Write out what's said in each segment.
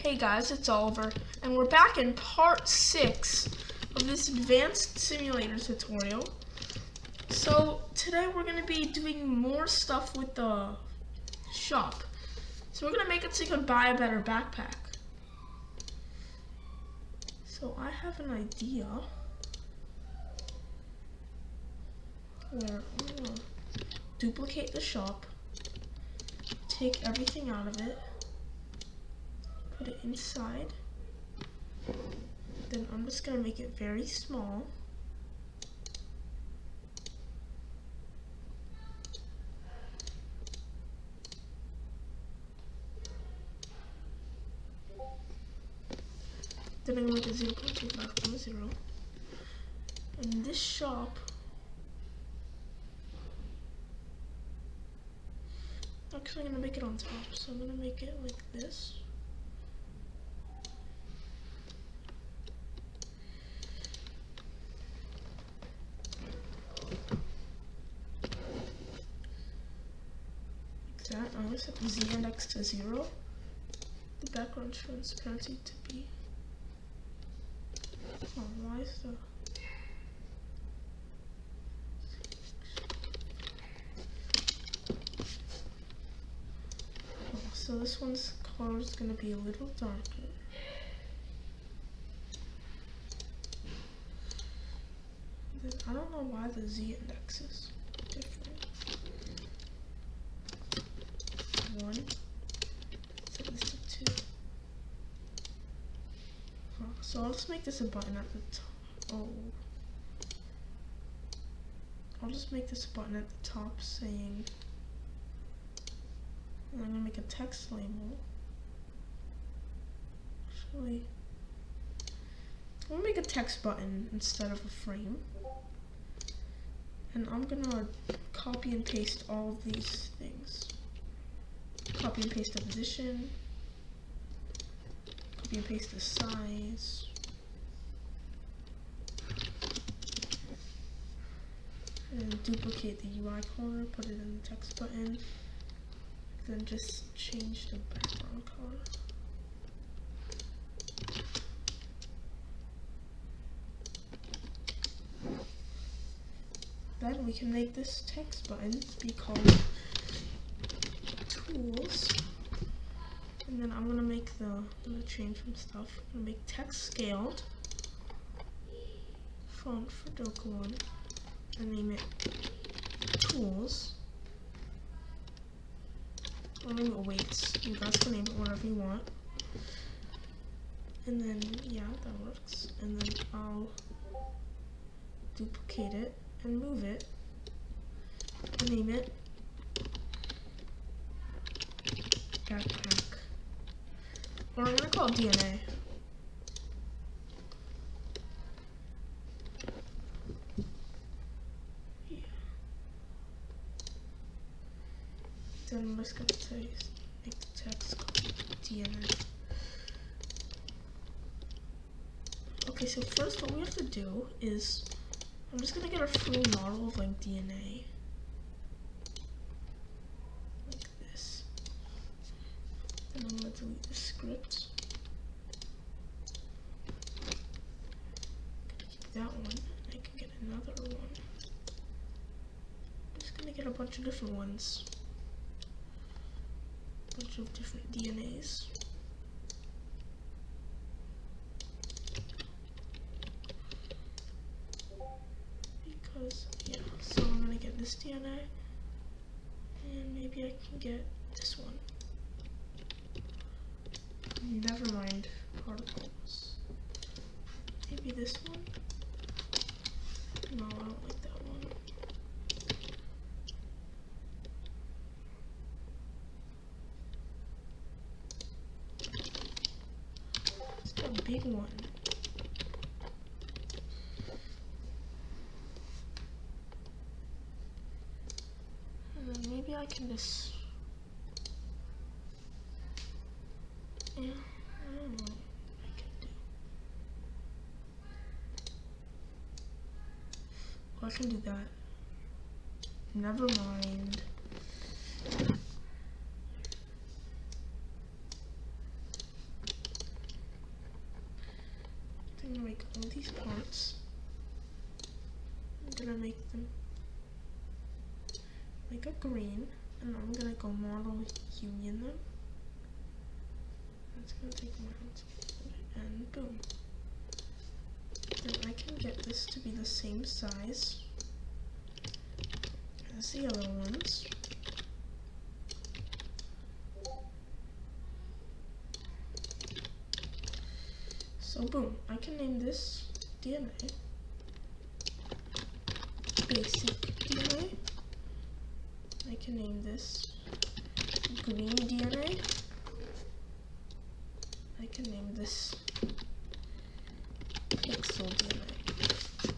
Hey guys, it's Oliver, and we're back in part 6 of this advanced simulator tutorial. So today we're going to be doing more stuff with the shop. So we're going to make it so you can buy a better backpack. So I have an idea where I'm going to duplicate the shop, take everything out of it, put it inside. Then I'm just going to make it very small. Then I'm going to make it 0.25, and this shop, actually I'm going to make it on top, so I'm going to make it like this. Like that. I'm going to set the Z index to 0. The background transparency to be, oh, why is the, oh, so this one's color is going to be a little darker. Then I don't know why the Z index is different. 1, set this to 2. So I'll just make this a button at the top. Oh. I'll just make this a button at the top saying, and I'm going to make a text label. Actually, I'm going to make a text button instead of a frame. And I'm going to copy and paste all of these things. Copy and paste the position. Copy and paste the size. And duplicate the UI color, put it in the text button. Then just change the background color. Then we can make this text button be called Tools. And then I'm gonna make I'm gonna change some stuff. I'm gonna make text scaled. Font for Doku1. And name it Tools. I'll name it Weights. You guys can name it whatever you want. And then, yeah, that works. And then I'll duplicate it and move it. And name it Backpack. Or I'm gonna call it DNA. Yeah. Then I'm just gonna make the text called DNA. Okay, so first what we have to do is, I'm just gonna get a free model of like DNA. Like this. Then I'm gonna delete the script. I'm gonna keep that one, and I can get another one. I'm just gonna get a bunch of different ones. A bunch of different DNAs. Because, yeah, so I'm gonna get this DNA, and maybe I can get this one. Never mind particles. Maybe this one? No, I don't like that one. Let's do a big one. Maybe I can just, yeah, I don't know what I can do. Well, I can do that. Never mind. I'm gonna make all these parts. I'm gonna make them like a green, and I'm gonna go model union them. That's gonna take a while, and boom. Then I can get this to be the same size as the other ones. So boom, I can name this DNA, basic DNA. I can name this green DNA. I can name this pixel DNA.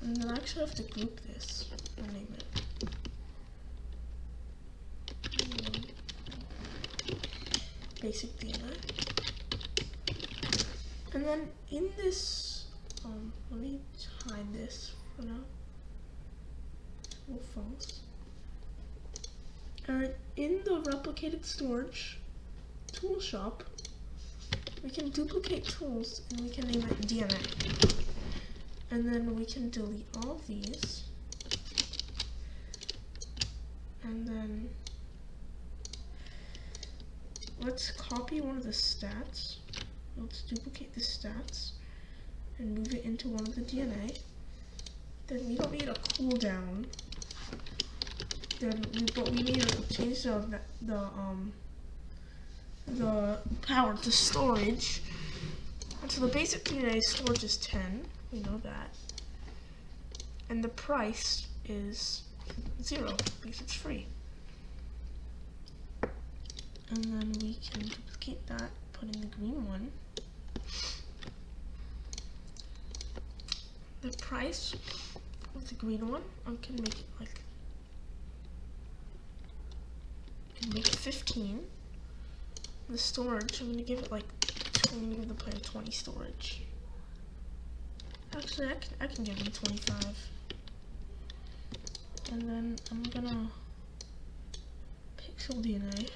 And then I actually have to group this and name it. Basic DNA. And then in this, let me hide this for now. False. And in the replicated storage tool shop, we can duplicate tools and we can name it DNA. And then we can delete all these. And then let's copy one of the stats. Let's duplicate the stats and move it into one of the DNA. Then we don't need a cooldown. But we need to change the power to storage. And so the basic DNA storage is 10. We know that. And the price is 0 because it's free. And then we can duplicate that, put in the green one. The price of the green one, I can make it like, make it 15. The storage, I'm gonna give it like, I'm gonna give the player 20 storage. Actually, I can give them 25. And then I'm gonna pixel DNA.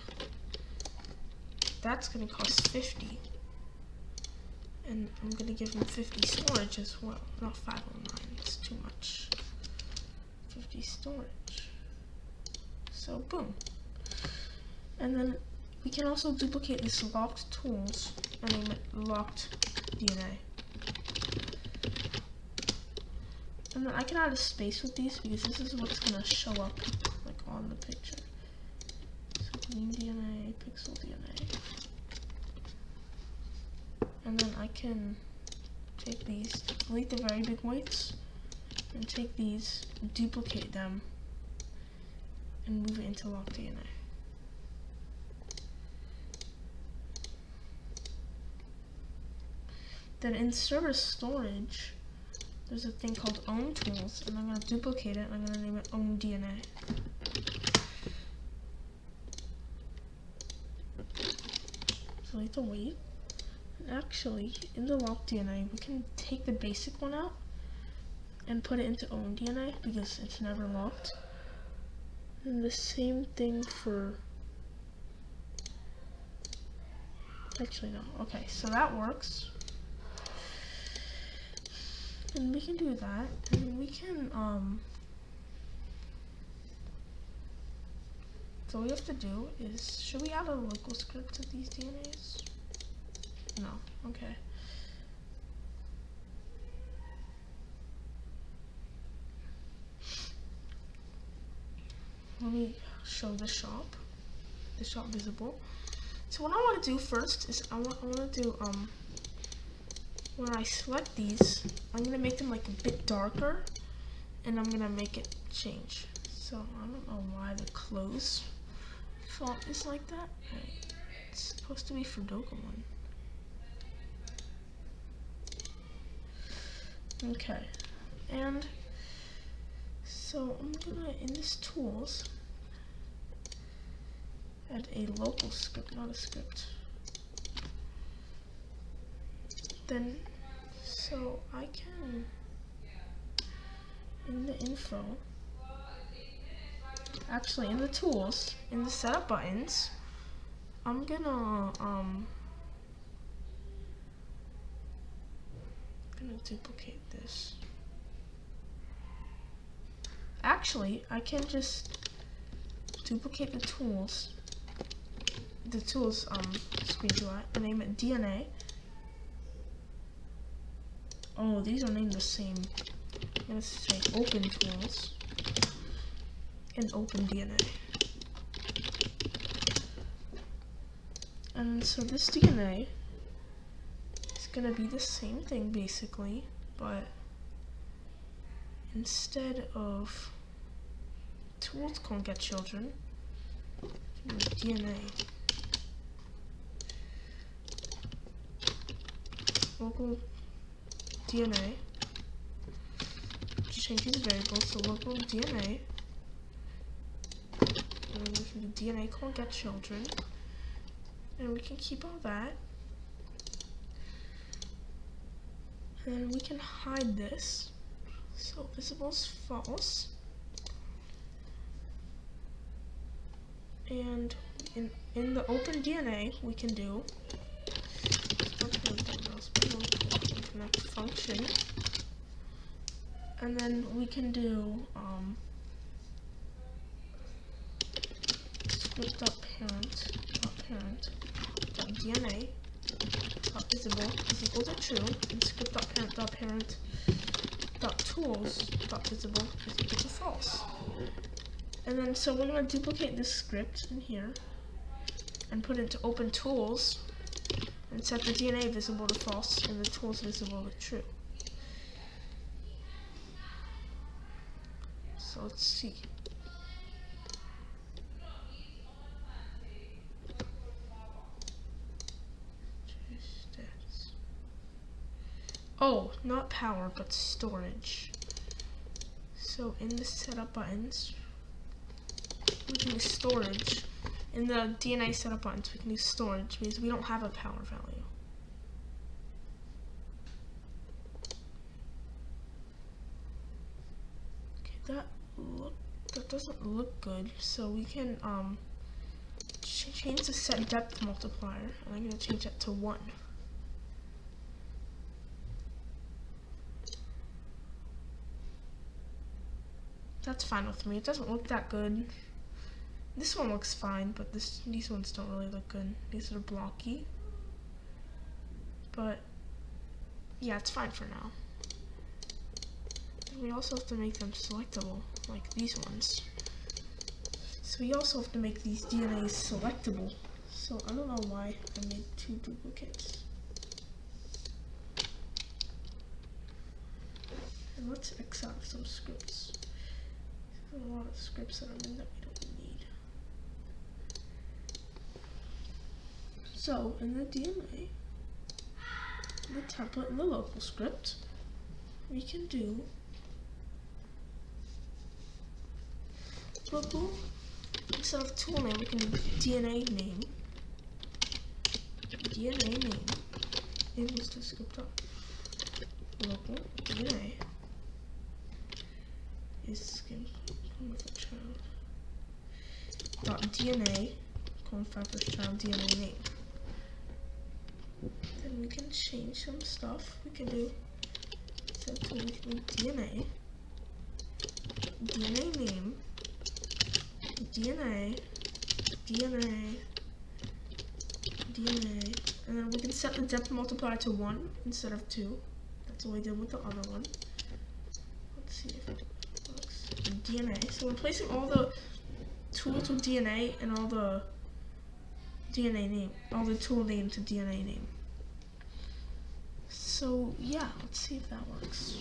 That's gonna cost 50. And I'm gonna give them 50 storage as well. Not 509, it's too much. 50 storage. So boom. And then we can also duplicate this locked tools and name it locked DNA. And then I can add a space with these because this is what's gonna show up like on the picture. So green DNA, pixel DNA. And then I can take these, delete the very big weights, and take these, duplicate them, and move it into locked DNA. Then in server storage, there's a thing called own tools, and I'm going to duplicate it, and I'm going to name it own DNA. Delete the weight. And actually, in the locked DNA, we can take the basic one out and put it into own DNA because it's never locked. And the same thing for, actually no, okay, so that works. And we can do that, and we can, so all we have to do is, should we add a local script to these DNAs? No, okay. Let me show the shop visible. So what I want to do first is I want to do, when I select these, I'm going to make them like a bit darker, and I'm going to make it change. So I don't know why the close font is like that. It's supposed to be for Dokemon. Okay, and so I'm gonna, in this tools, add a local script, not a script. Then, so I can, in the info, actually in the tools, in the setup buttons, I'm gonna, gonna duplicate this. Actually, I can just duplicate the tools screen UI, and name it DNA. Oh, these are named the same. I'm gonna say open tools and open DNA. And so this DNA is gonna be the same thing basically, but instead of tools can't get children, DNA. Local DNA. Change these variables, so local DNA. And we can do DNA can't get children. And we can keep all that. And we can hide this. So visible is false. And in the open DNA, we can do connect function, and then we can do script.parent.DNA .visible is equal to true, and script.parent.parent.tools.visible is equal to false. And then so we're going to duplicate this script in here and put it into open tools and set the DNA visible to false and the tools visible to true. So let's see. Oh, not power, but storage. So in the setup buttons, we can use storage. In the DNA setup buttons, we can use storage because we don't have a power value. Okay, that doesn't look good. So we can change the set depth multiplier, and I'm going to change that to 1. That's fine with me. It doesn't look that good. This one looks fine, but these ones don't really look good. These are blocky. But yeah, it's fine for now. And we also have to make them selectable, like these ones. So we also have to make these DNAs selectable. So I don't know why I made 2 duplicates. And let's X out some scripts. There's a lot of scripts that are in that we don't need. So in the DNA, the template in the local script, we can do local, instead of tool name, we can do DNA name. DNA name equals to script local DNA is skin with a child dot DNA child DNA name. Then we can change some stuff. We can do DNA name DNA, and then we can set the depth multiplier to 1 instead of 2. That's what we did with the other one. Let's see if it works. DNA. So we're placing all the tools with DNA and all the DNA name, all the tool name to DNA name. So yeah, let's see if that works.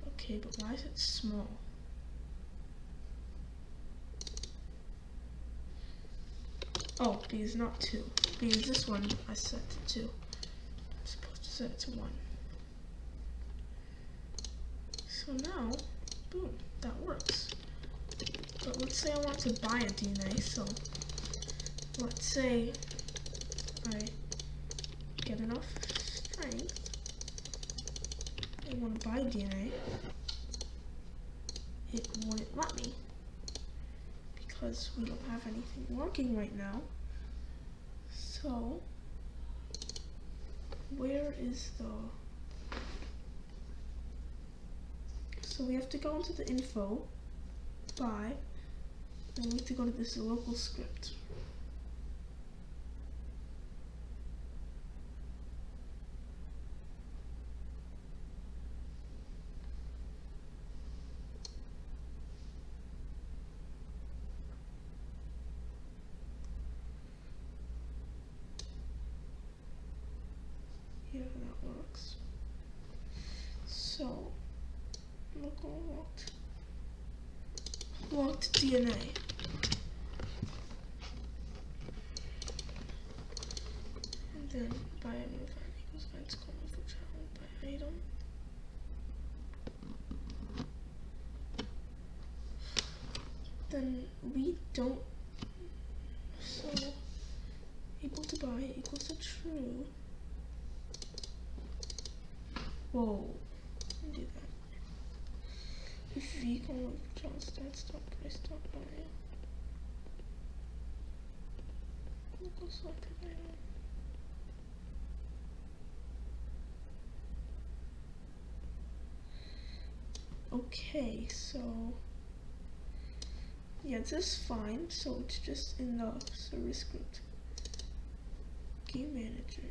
Okay, but why is it small? Oh, because not 2. Because this one I set to 2. I'm supposed to set it to 1. So now, boom, that works. But let's say I want to buy a DNA, so let's say I get enough strength. I want to buy DNA. it wouldn't let me because we don't have anything working right now. So where is the, so we have to go into the info, buy, and we have to go to this local script. Yeah, that works. So, local locked DNA. And then by a new file equals lines colon for child by item. Then we don't, so equal to buy equals to true. Whoa, let me do that. If v colon for child stats dot price dot value equals selected item. Okay, so yeah, this is fine. So it's just in the service script. Game manager.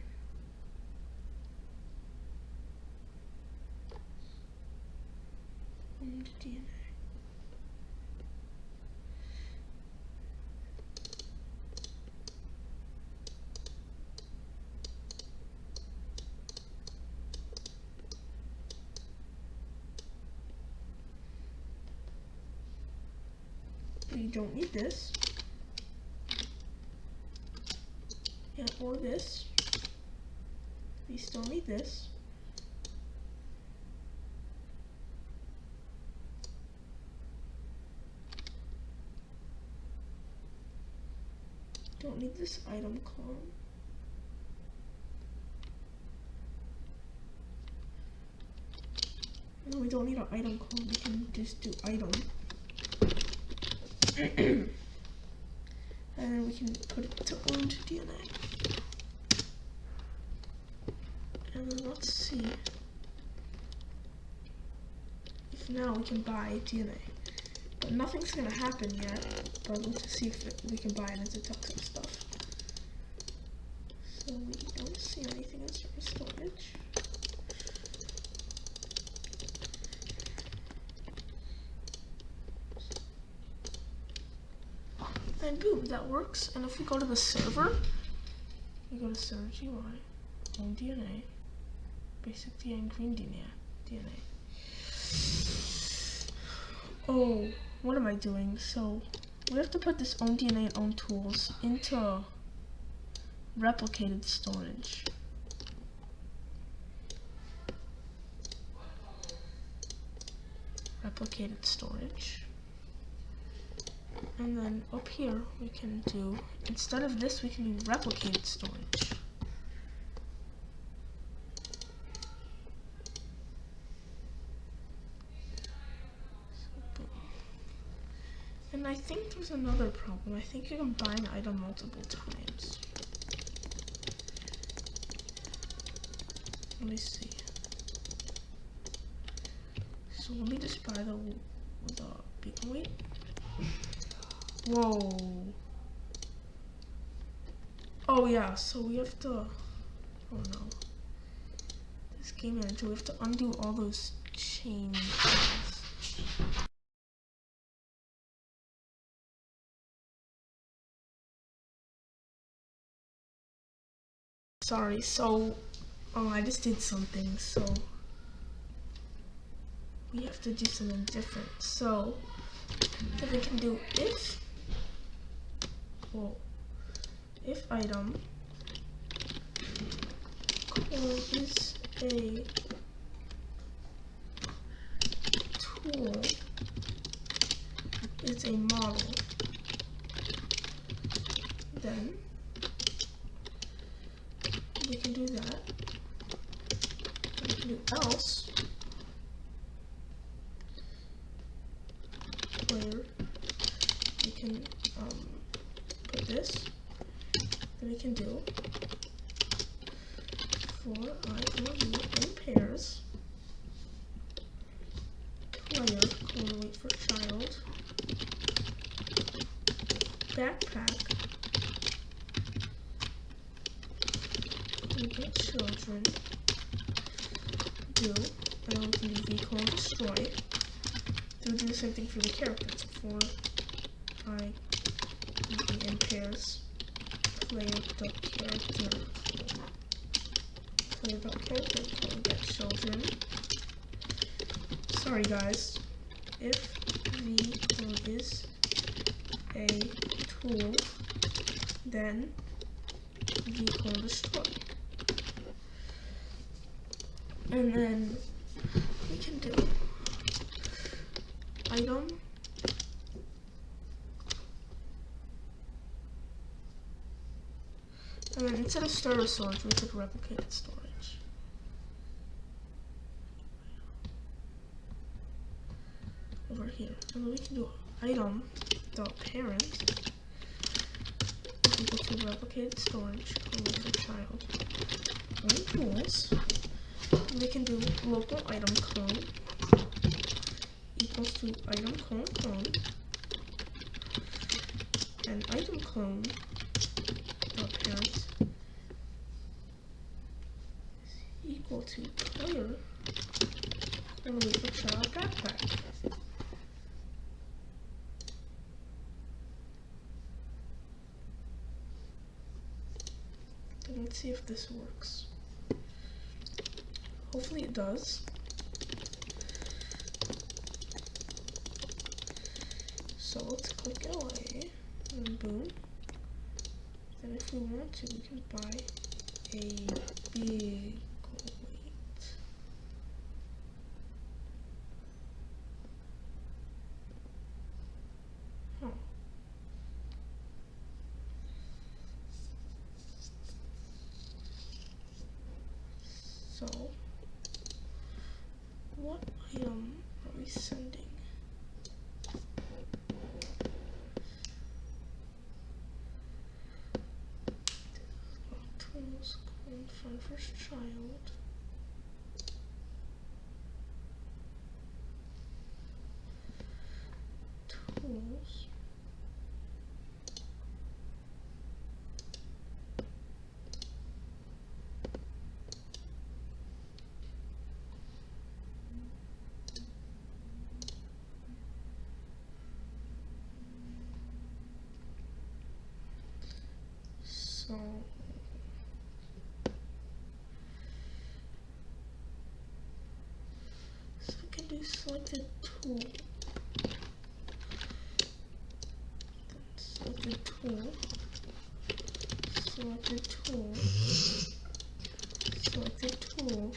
DNA. We don't need this. Yeah, or this. We still need this. Don't need this item column. No, we don't need an item column. We can just do item. And then we can put it to owned DNA. And then let's see if now we can buy DNA. But nothing's gonna happen yet, but let's see if we can buy it as it talks about stuff. So we don't see anything in service storage. And boom, that works. And if we go to the server, we go to server GUI, home DNA, basic DNA, and green DNA. Oh, what am I doing? So we have to put this own DNA and own tools into replicated storage. Replicated storage. And then up here we can do, instead of this, we can do replicated storage. And I think there's another problem. I think you can buy an item multiple times. Let me see. So let me just buy the wait. Whoa. Oh yeah, so we have to, oh no. This game manager, we have to undo all those changes. Sorry, so, I just did something, so we have to do something different. So we can do if item is a tool, is a model, then we can do that. We can do else player. We can put this. Then we can do for I or you in pairs. Player, wait for child. Backpack. Get children. Do. And then we can do v destroy. Then we do the same thing for the characters. For I be in pairs. Player dot character. Player dot character. Get children. Sorry guys. If v is a tool, then v destroy. And then we can do item and then instead of starter storage we could replicate storage. Over here. And then we can do item dot parent is equal to replicated storage for child. When tools, we can do local item clone equals to item clone and item clone dot parent is equal to player and wait for child backpack. Then let's see if this works. Hopefully it does. So let's click LA and boom. Then if we want to, we can buy a big weight. Huh. So what item are we sending? Tools, find first child. Tools. So we can do selected tool. Then selected tool. Selected tool. Selected tool.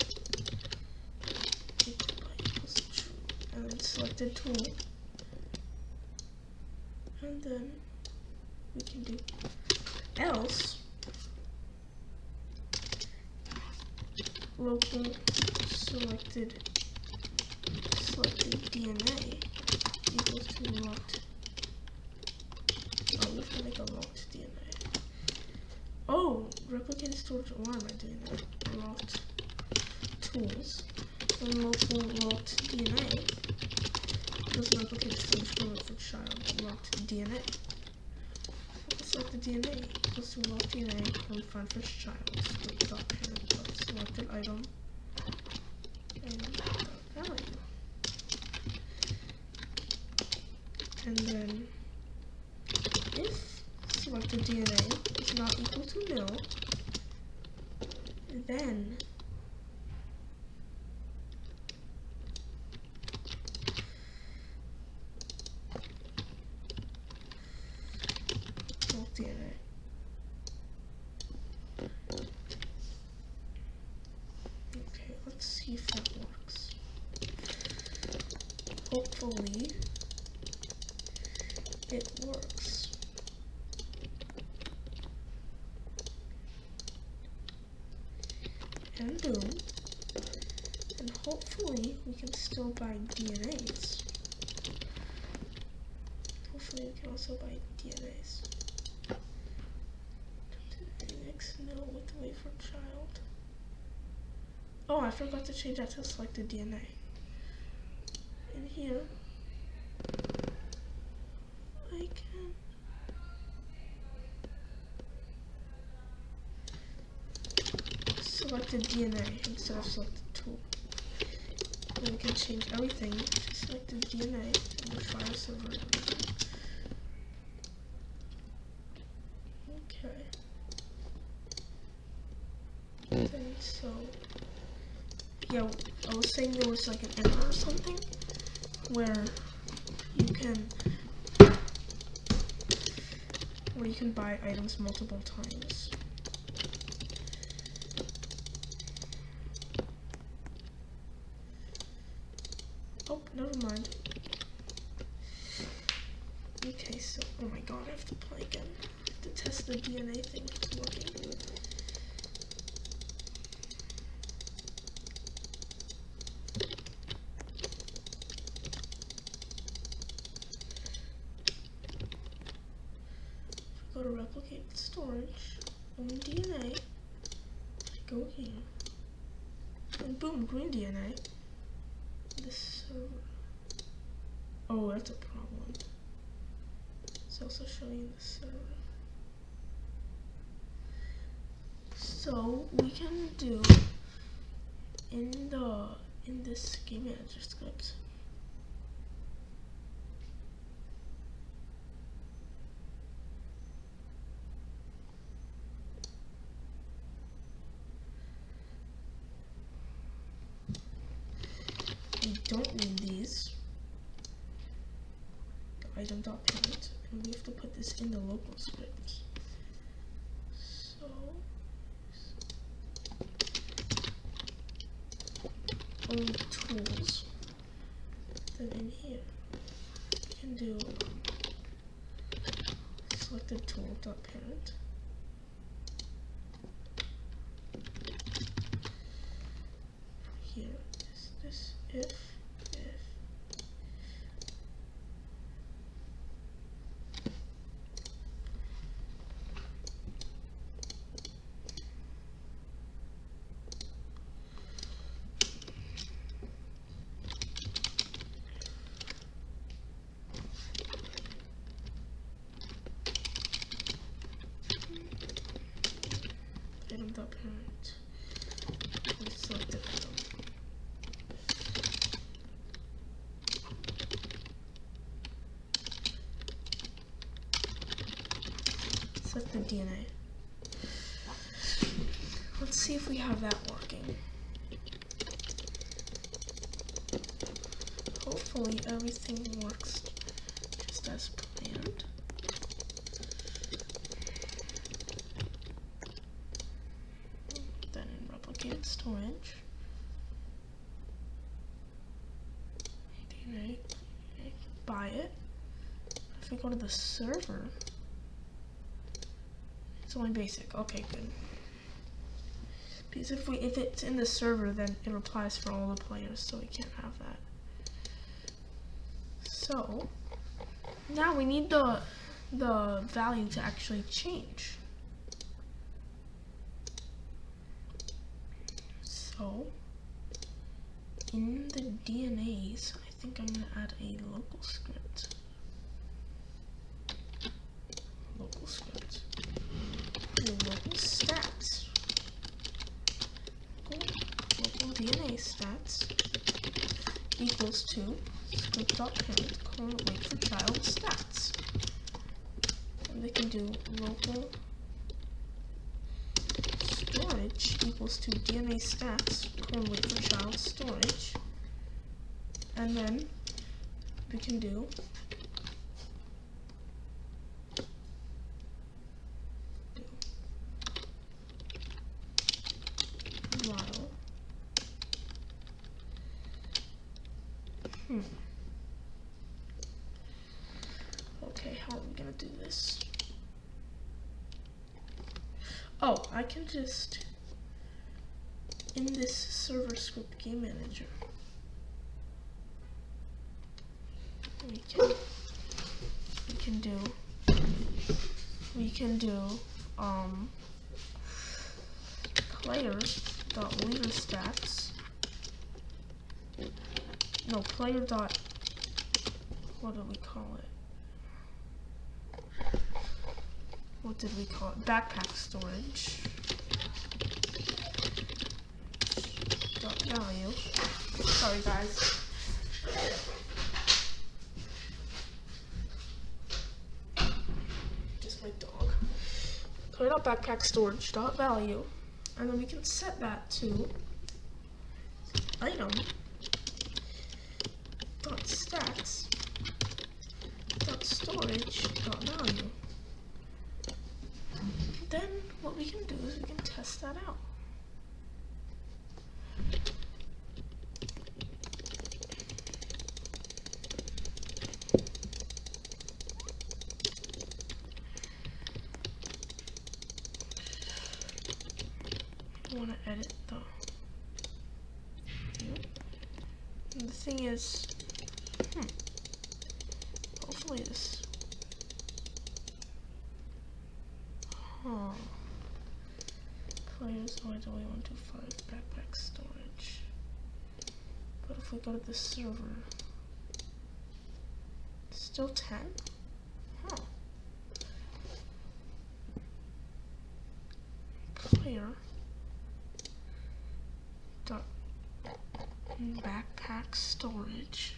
Equals true. And then selected tool. And then we can do else local selected DNA equals to locked. Oh, we have to make a locked DNA. Oh, replicated storage. Why am I doing that? Locked tools. Then local locked DNA. Because replicated storage for child locked DNA. Select the DNA equals to locked DNA and find first child. Dot parent dot selected item and dot value. And then if selected DNA is not equal to nil, then DNA. Okay, let's see if that works. Hopefully it works. And boom. And hopefully we can still buy DNAs. Hopefully we can also buy DNAs. Next, no with the wait for child. Oh, I forgot to change that to selected DNA. In here, I can select a DNA instead of select a tool. And we can change everything to select a DNA in the file server and everything. Okay. Then so yeah, I was saying there was like an error or something where you can buy items multiple times. Oh, never mind. Okay, so oh my god, I have to play again. I have to test the DNA thing if it's working. Go to replicate storage, own DNA, go here, and boom, green DNA. This server. Oh, that's a problem. It's also showing in the server. So we can do in this game manager script. We don't need these. The item.parent, and we have to put this in the local script. So own tools. Then in here we can do selected tool.parent. Here is this if item.parent. We select the item. Select the DNA. Let's see if we have that working. Hopefully everything works just as planned. Then in replicate storage, DNA, buy it. If we go to the server, it's only basic. Okay, good. Because if it's in the server, then it applies for all the players, so we can't have that. So now we need the value to actually change. So in the DNAs, I think I'm gonna add a local script. Local script. Local stats. Local DNA stats equals to script.parent wait for child stats. And they can do local storage equals to DNA stats wait for child storage. And then we can do while okay, how are we gonna do this? Oh, I can just in this server script game manager we can can do player.leader stats. No, player dot, what did we call it? What did we call it? Backpack storage. Dot value. Sorry guys. Just my dog. Player.backpack storage dot value. And then we can set that to item dot stats dot storage dot value. Then what we can do is we can test that out. I want to edit the view. And the thing is, hopefully this. Players, oh, it's only 125 backpack storage. But if we go to the server, it's still 10? Huh. Player dot backpack storage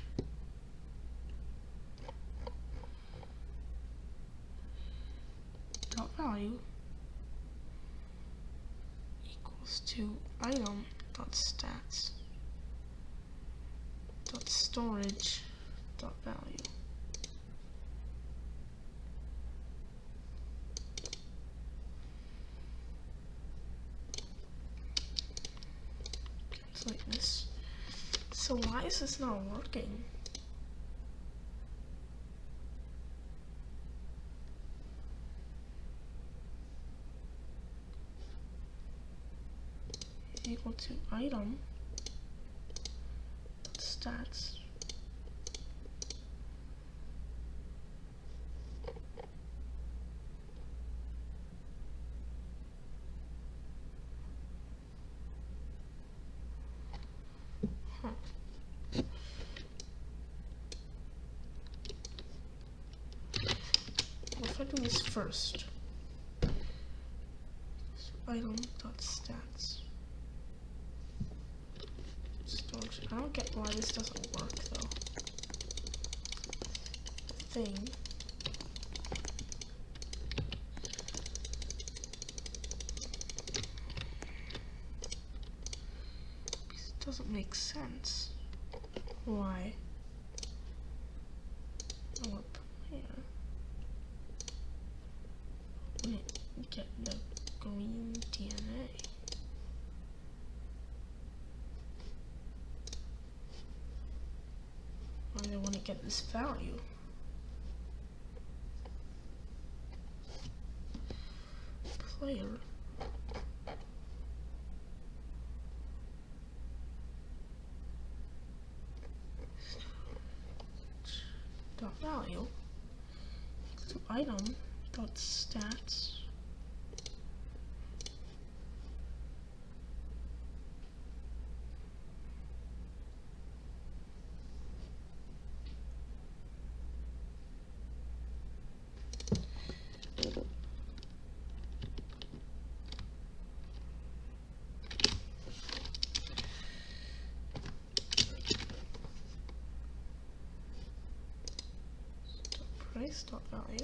dot value equals to item dot stats dot storage dot value. Like this. So why is this not working? Equal to item stats What if I do this first? So item.stats. Storage. I don't get why this doesn't work though. Thing. This doesn't make sense. Why? Our player wouldn't get the green DNA. Why they want to get this value? Player dot value to item dot stats price.value.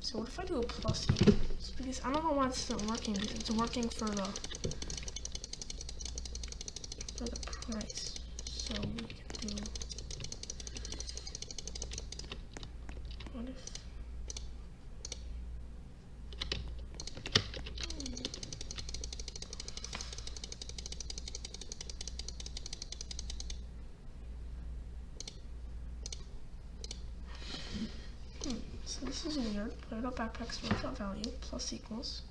So what if I do a plus equals? Because I don't know why it's not working, because it's working for the price. So we can do, what if so this is weird. Player.backpack storage.value plus equals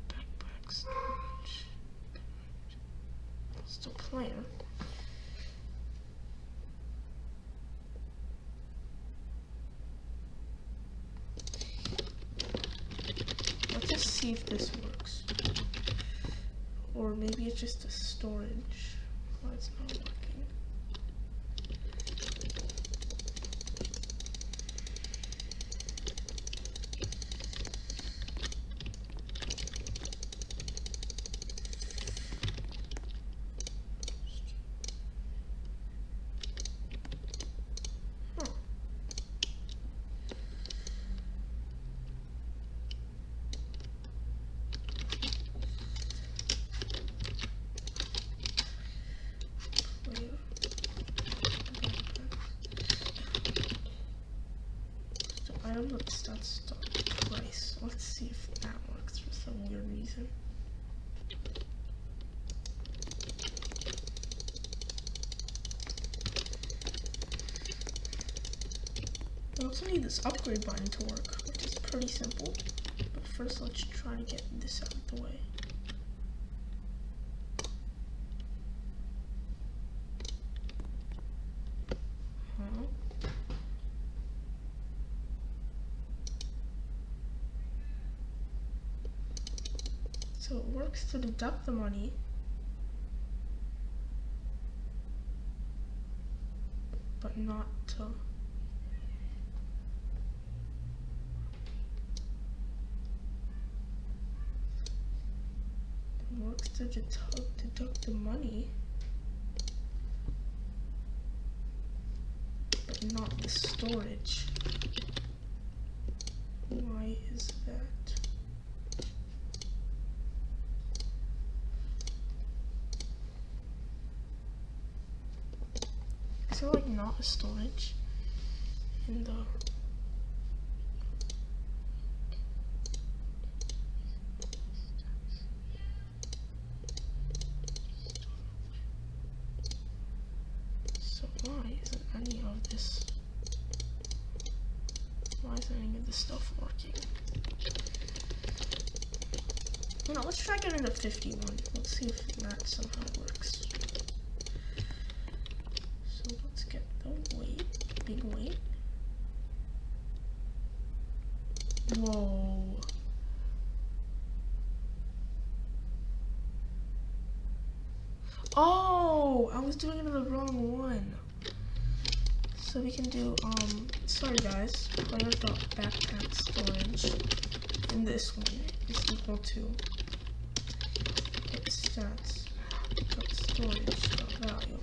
backpack storage see if this works. Or maybe it's just a storage. Oh, it's not working. Item that starts twice. Let's see if that works for some weird reason. I also need this upgrade button to work, which is pretty simple. But first, let's try to get this out of the way. So it works to deduct the money, but not to deduct the money, but not the storage. Why is that? Is there like not a storage in the why isn't any of this stuff working? You know, let's try getting the 51. Let's see if that somehow works. So let's get the weight, big weight. Whoa. Oh, I was doing it in the wrong one. So we can do, sorry guys, player.backpack storage in this one is equal to its stats storage value.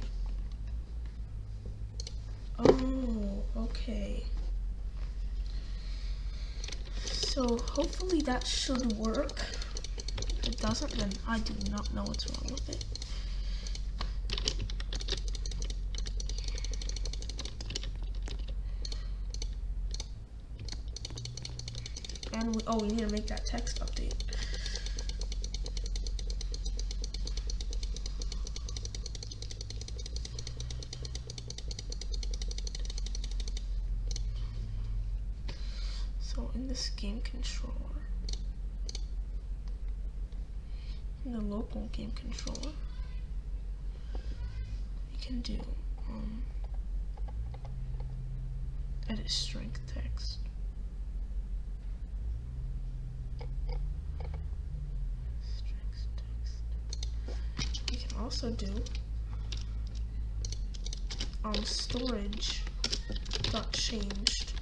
Oh, okay. So hopefully that should work. If it doesn't, then I do not know what's wrong with it. And we need to make that text update. So in this game controller, in the local game controller, we can do edit strength text. Also do storage dot changed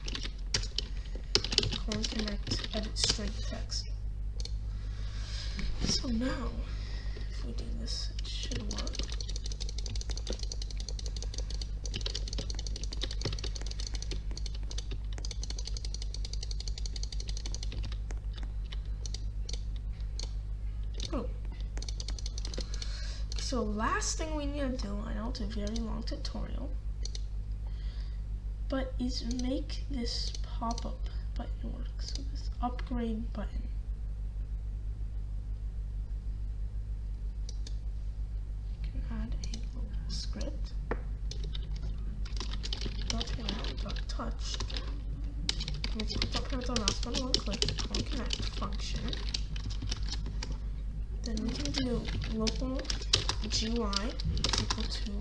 connect edit string text. So now if we do this, it should work. So last thing we need to do, I know it's a very long tutorial, but is make this pop-up button work. So this upgrade button. You can add a little script. .touch. Put on mouse button, one click, connect function. Then we can do local GUI equal to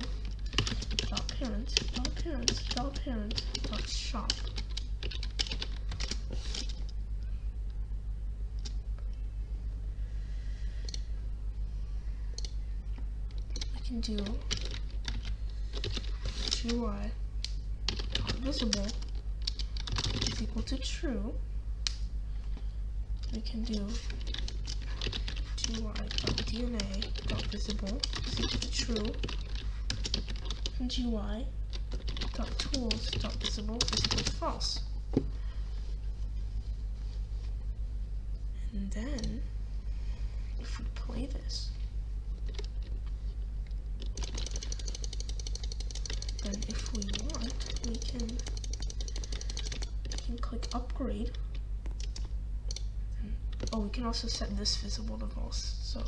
.parent.shop. can do GUI visible is equal to true. We can do GUI.DNA.visible is equal to true, and GUI.tools.visible is equal to false. And then, if we play this, then if we want, we can click upgrade. Oh, we can also set this visible to false. So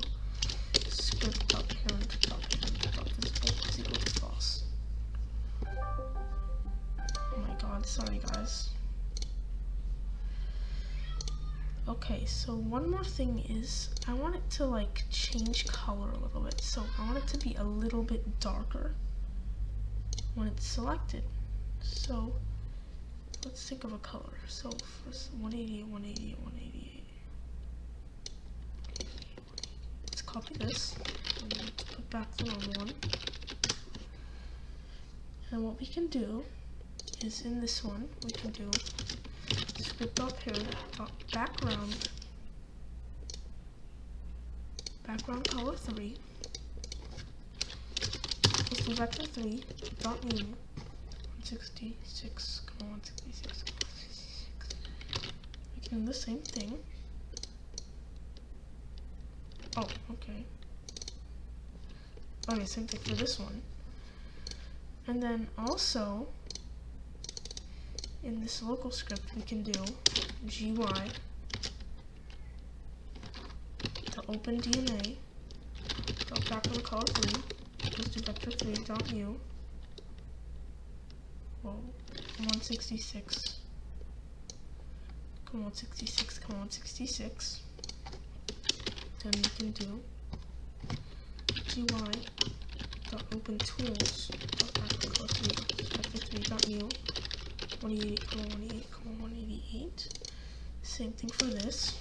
script.parent.visible is equal to false. Oh my god, sorry guys. Okay, so one more thing is I want it to like change color a little bit. So I want it to be a little bit darker when it's selected. So let's think of a color. So first 188, 188, 188. Let's copy this and put back the wrong one. And what we can do is in this one, we can do script.parent.background color 3 equals to vector 3 dot new 166, 166. We can do the same thing. Oh, okay. Okay, same thing for this one. And then also in this local script we can do GUI to open DNA dot background color 3 equals to vector 3 dot new 166, 166, 166. Then we can do GUI dot open tools dot background color 3 vector 3 dot new 188, 188, 188. Same thing for this.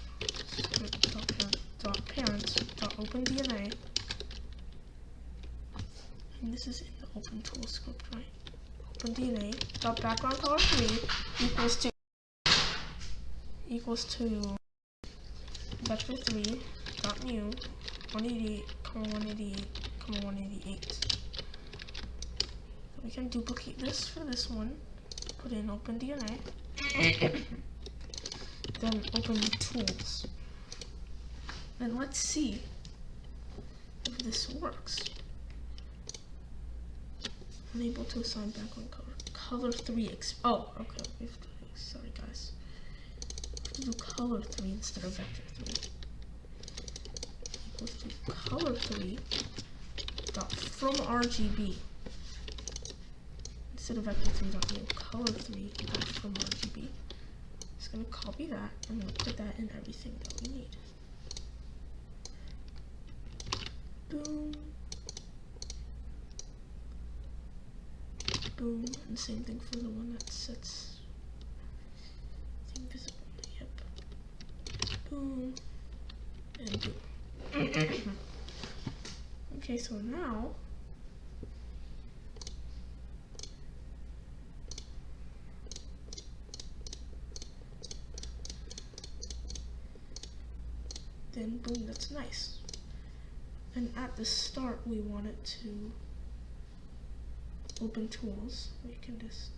Script.parent.open DNA. And this is in the open tool script, right? Open DNA dot background color 3 equals to vector 3 dot new 188, 188, 188. So we can duplicate this for this one. Put in open DNA, then open tools, and let's see if this works. Unable to assign background color 3. Oh, okay. Sorry guys. We have to do color 3 instead of vector 3. Equals to color 3 dot from RGB. Instead of vector 3 dot new color 3 dot from RGB. Just gonna copy that and we'll put that in everything that we need. Boom. Boom. And same thing for the one that sets invisible. Yep. Boom. And boom. Okay, so now then boom, that's nice. And at the start we want it to open tools. We can just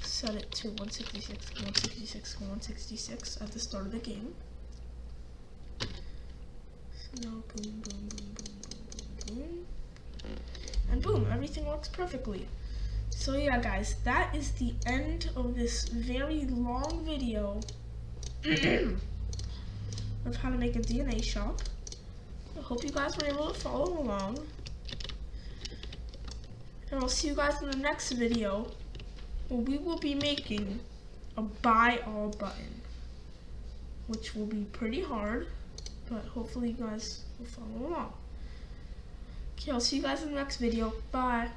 set it to 166, 166, 166 at the start of the game. So now boom, boom, boom, boom, boom, boom, boom. And boom, everything works perfectly. So yeah guys, that is the end of this very long video of how to make a DNA shop. I hope you guys were able to follow along. And I'll see you guys in the next video where we will be making a buy all button, which will be pretty hard, but hopefully you guys will follow along. Okay, I'll see you guys in the next video. Bye.